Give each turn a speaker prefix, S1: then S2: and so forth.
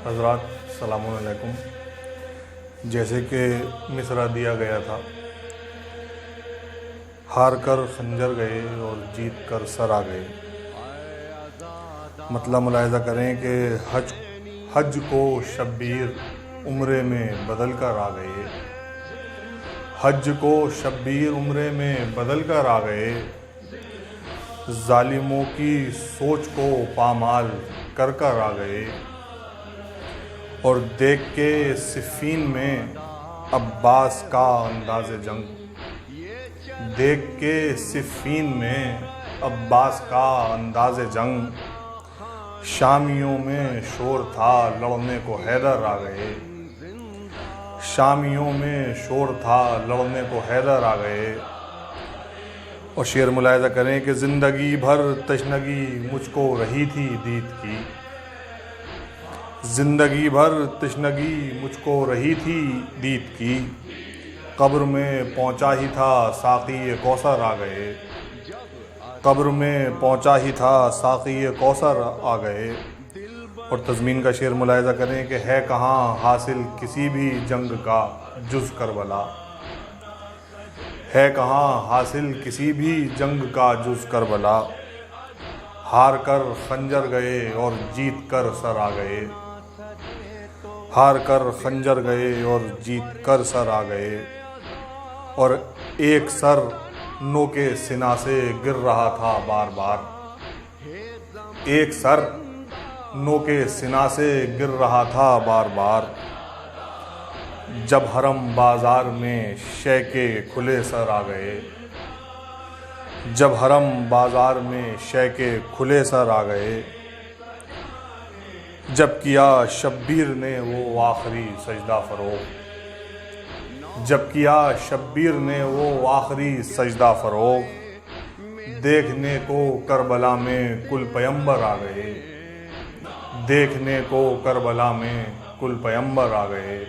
S1: حضرات السلام علیکم۔ جیسے کہ مصرع دیا گیا تھا، ہار کر خنجر گئے اور جیت کر سر آ گئے۔ مطلب ملاحظہ کریں کہ حج کو شبیر عمرے میں بدل کر آ گئے، حج کو شبیر عمرے میں بدل کر آ گئے، ظالموں کی سوچ کو پامال کر آ گئے، اور دیکھ کے صفین میں عباس کا انداز جنگ، دیکھ کے صفین میں عباس کا انداز جنگ، شامیوں میں شور تھا لڑنے کو حیدر آ گئے، شامیوں میں شور تھا لڑنے کو حیدر آ گئے۔ اور شعر ملاحظہ کریں کہ زندگی بھر تشنگی مجھ کو رہی تھی دید کی، زندگی بھر تشنگی مجھ کو رہی تھی دید کی، قبر میں پہنچا ہی تھا ساقی کوثر آ گئے، قبر میں پہنچا ہی تھا ساقی کوثر آ گئے۔ اور تضمین کا شعر ملاحظہ کریں کہ ہے کہاں حاصل کسی بھی جنگ کا جز کربلا، ہے کہاں حاصل کسی بھی جنگ کا جز کربلا، ہار کر خنجر گئے اور جیت کر سر آ گئے، ہار کر خنجر گئے اور جیت کر سر آ گئے۔ اور ایک سر نوکے سنا سے گر رہا تھا بار بار، ایک سر نوکے سنا سے گر رہا تھا بار بار، جب حرم بازار میں شے کے کھلے سر آ گئے، جب حرم بازار میں شے کے کھلے سر آ گئے، جب کیا شبیر نے وہ آخری سجدہ فروغ، جب کیا شبیر نے وہ آخری سجدہ فروغ، دیکھنے کو کربلا میں کل پیمبر آ گئے، دیکھنے کو کربلا میں کل پیمبر آ گئے۔